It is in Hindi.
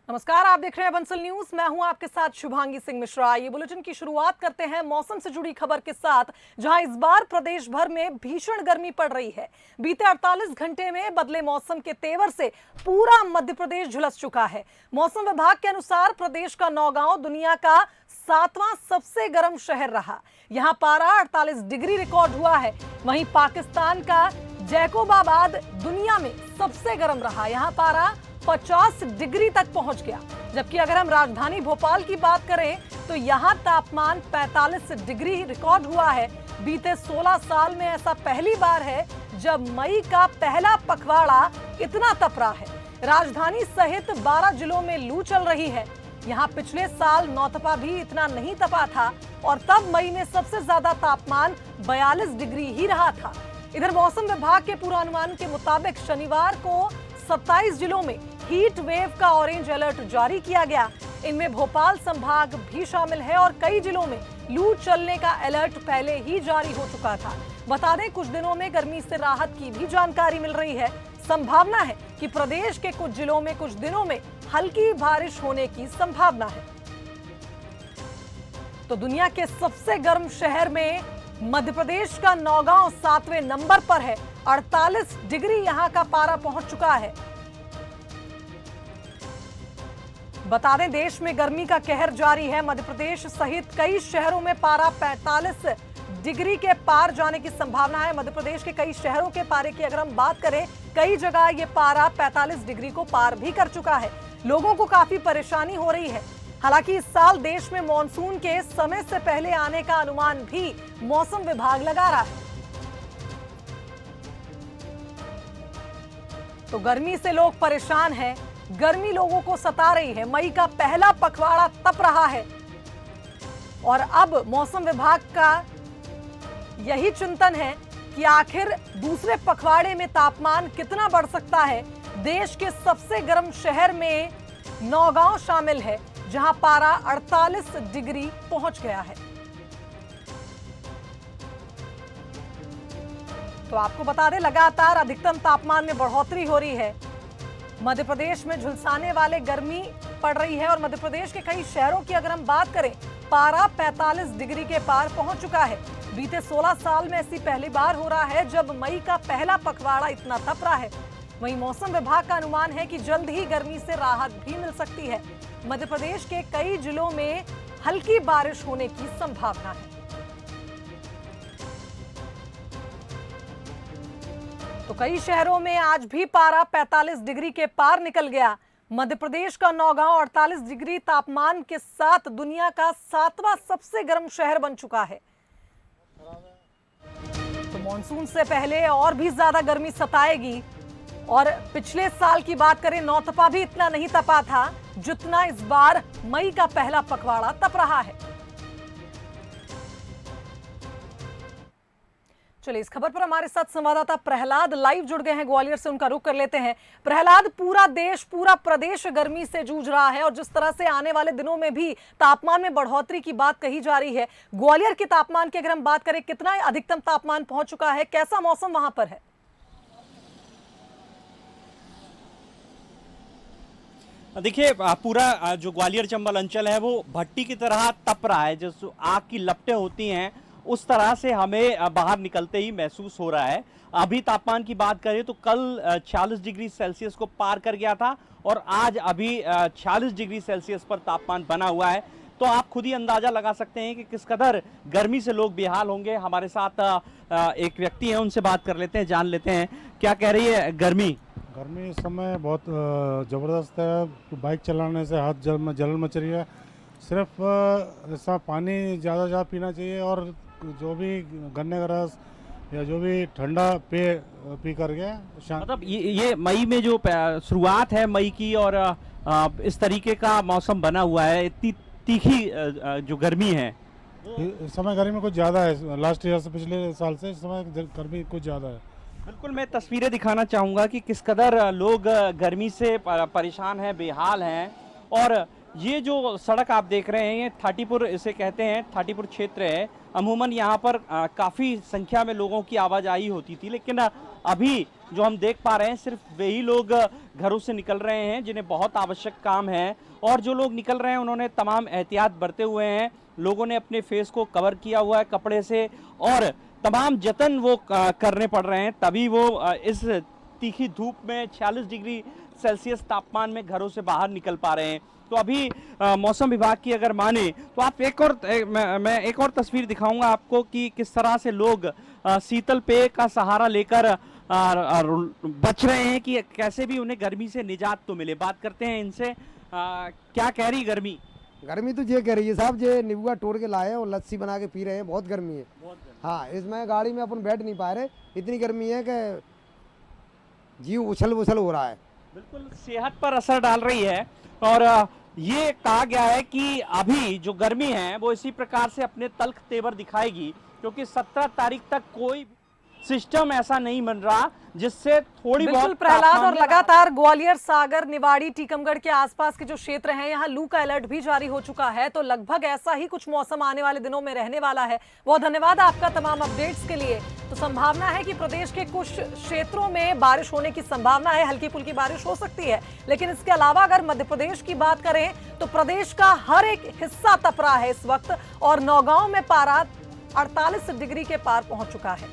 नमस्कार, आप देख रहे हैं बंसल न्यूज। मैं हूं आपके साथ शुभांगी सिंह मिश्रा। ये बुलेटिन की शुरुआत करते हैं मौसम से जुड़ी खबर के साथ, जहां इस बार प्रदेश भर में भीषण गर्मी पड़ रही है। बीते 48 घंटे में बदले मौसम के तेवर से पूरा मध्य प्रदेश झुलस चुका है। मौसम विभाग के अनुसार प्रदेश का नौगांव दुनिया का 7वां सबसे गर्म शहर रहा। यहाँ पारा 48 डिग्री रिकॉर्ड हुआ है। वहीं पाकिस्तान का जैकोबाबाद दुनिया में सबसे गर्म रहा। यहाँ पारा 50 डिग्री तक पहुंच गया। जबकि अगर हम राजधानी भोपाल की बात करें तो यहां तापमान 45 डिग्री रिकॉर्ड हुआ है। बीते 16 साल में ऐसा पहली बार है जब मई का पहला पखवाड़ा इतना तप रहा है। राजधानी सहित 12 जिलों में लू चल रही है। यहां पिछले साल नौतपा भी इतना नहीं तपा था और तब मई में सबसे ज्यादा तापमान 42 डिग्री ही रहा था। इधर मौसम विभाग के पूर्वानुमान के मुताबिक शनिवार को 27 जिलों में हीट वेव का ऑरेंज अलर्ट जारी किया गया। इनमें भोपाल संभाग भी शामिल है और कई जिलों में लू चलने का अलर्ट पहले ही जारी हो चुका था। बता दें, कुछ दिनों में गर्मी से राहत की भी जानकारी मिल रही है। संभावना है कि प्रदेश के कुछ जिलों में कुछ दिनों में हल्की बारिश होने की संभावना है। तो दुनिया के सबसे गर्म शहर में मध्य प्रदेश का नौगांव 7वें नंबर पर है। 48 डिग्री यहां का पारा पहुंच चुका है। बता दें, देश में गर्मी का कहर जारी है। मध्य प्रदेश सहित कई शहरों में पारा 45 डिग्री के पार जाने की संभावना है। मध्य प्रदेश के कई शहरों के पारे की अगर हम बात करें, कई जगह ये पारा 45 डिग्री को पार भी कर चुका है। लोगों को काफी परेशानी हो रही है। हालांकि इस साल देश में मॉनसून के समय से पहले आने का अनुमान भी मौसम विभाग लगा रहा है। तो गर्मी से लोग परेशान हैं। गर्मी लोगों को सता रही है। मई का पहला पखवाड़ा तप रहा है और अब मौसम विभाग का यही चिंतन है कि आखिर दूसरे पखवाड़े में तापमान कितना बढ़ सकता है। देश के सबसे गर्म शहर में नौगांव शामिल है, जहां पारा 48 डिग्री पहुंच गया है। तो आपको बता दें, लगातार अधिकतम तापमान में बढ़ोतरी हो रही है। मध्य प्रदेश में झुलसाने वाले गर्मी पड़ रही है और मध्य प्रदेश के कई शहरों की अगर हम बात करें, पारा 45 डिग्री के पार पहुंच चुका है। बीते 16 साल में ऐसी पहली बार हो रहा है जब मई का पहला पखवाड़ा इतना तप रहा है। वहीं मौसम विभाग का अनुमान है कि जल्द ही गर्मी से राहत भी मिल सकती है। मध्य प्रदेश के कई जिलों में हल्की बारिश होने की संभावना है। तो कई शहरों में आज भी पारा 45 डिग्री के पार निकल गया। मध्य प्रदेश का नौगांव 48 डिग्री तापमान के साथ दुनिया का 7वां सबसे गर्म शहर बन चुका है। तो मॉनसून से पहले और भी ज्यादा गर्मी सताएगी। और पिछले साल की बात करें, नौतपा भी इतना नहीं तपा था जितना इस बार मई का पहला पखवाड़ा तप रहा है। चलिए, इस खबर पर हमारे साथ संवाददाता प्रहलाद लाइव जुड़ गए हैं ग्वालियर से। उनका रुख कर लेते हैं। प्रहलाद, पूरा देश, पूरा प्रदेश गर्मी से जूझ रहा है और जिस तरह से आने वाले दिनों में भी तापमान में बढ़ोतरी की बात कही जा रही है, ग्वालियर के तापमान की अगर हम बात करें, कितना अधिकतम तापमान पहुंच चुका है, कैसा मौसम वहां पर है? देखिए, पूरा जो ग्वालियर चंबल अंचल है वो भट्टी की तरह तप रहा है। जो आग की लपटें होती हैं उस तरह से हमें बाहर निकलते ही महसूस हो रहा है। अभी तापमान की बात करें तो कल 46 डिग्री सेल्सियस को पार कर गया था और आज अभी 46 डिग्री सेल्सियस पर तापमान बना हुआ है। तो आप खुद ही अंदाजा लगा सकते हैं कि किस कदर गर्मी से लोग बेहाल होंगे। हमारे साथ एक व्यक्ति है, उनसे बात कर लेते हैं, जान लेते हैं क्या कह रही है गर्मी। गर्मी इस समय बहुत ज़बरदस्त है। बाइक चलाने से हाथ जलन मच रही है। सिर्फ ऐसा पानी ज़्यादा पीना चाहिए और जो भी गन्ने का रस या जो भी ठंडा पी करके मतलब ये मई में जो शुरुआत है मई की और इस तरीके का मौसम बना हुआ है, इतनी तीखी जो गर्मी है, इस समय गर्मी कुछ ज़्यादा है। लास्ट ईयर से, पिछले साल से इस समय गर्मी कुछ ज़्यादा है। बिल्कुल, मैं तस्वीरें दिखाना चाहूँगा कि किस कदर लोग गर्मी से परेशान हैं, बेहाल हैं। और ये जो सड़क आप देख रहे हैं, ये थाटीपुर इसे कहते हैं, थाटीपुर क्षेत्र है। अमूमन यहाँ पर काफ़ी संख्या में लोगों की आवाजाही होती थी, लेकिन अभी जो हम देख पा रहे हैं सिर्फ वही लोग घरों से निकल रहे हैं जिन्हें बहुत आवश्यक काम है, और जो लोग निकल रहे हैं उन्होंने तमाम एहतियात बरते हुए हैं। लोगों ने अपने फेस को कवर किया हुआ है कपड़े से, और तमाम जतन वो करने पड़ रहे हैं, तभी वो इस तीखी धूप में 46 डिग्री सेल्सियस तापमान में घरों से बाहर निकल पा रहे हैं। तो अभी मौसम विभाग की अगर माने तो आप मैं एक और तस्वीर दिखाऊंगा आपको कि किस तरह से लोग शीतल पेय का सहारा लेकर बच रहे हैं कि कैसे भी उन्हें गर्मी से निजात तो मिले। बात करते हैं इनसे, क्या कह रही गर्मी? गर्मी तो ये कह रही है साहब, ये नींबू तोड़ के लाए हैं और लस्सी बना के पी रहे हैं। बहुत गर्मी है। हाँ, इसमें गाड़ी में अपन बैठ नहीं पा रहे, इतनी गर्मी है कि जीव उछल उछल हो रहा है। बिल्कुल सेहत पर असर डाल रही है, और ये कहा गया है कि अभी जो गर्मी है वो इसी प्रकार से अपने तल्ख तेवर दिखाएगी, क्योंकि 17 तारीख तक कोई सिस्टम ऐसा नहीं बन रहा जिससे थोड़ी बिल्कुल बहुत प्रहलाद, तापमान और में लगातार ग्वालियर, सागर, निवाड़ी, टीकमगढ़ के आसपास के जो क्षेत्र हैं यहाँ लू का अलर्ट भी जारी हो चुका है। तो लगभग ऐसा ही कुछ मौसम आने वाले दिनों में रहने वाला है। बहुत धन्यवाद आपका तमाम अपडेट्स के लिए। तो संभावना है कि प्रदेश के कुछ क्षेत्रों में बारिश होने की संभावना है, हल्की फुल्की बारिश हो सकती है, लेकिन इसके अलावा अगर मध्य प्रदेश की बात करें तो प्रदेश का हर एक हिस्सा तप रहा है इस वक्त, और नौगांव में पारा 48 डिग्री के पार पहुंच चुका है।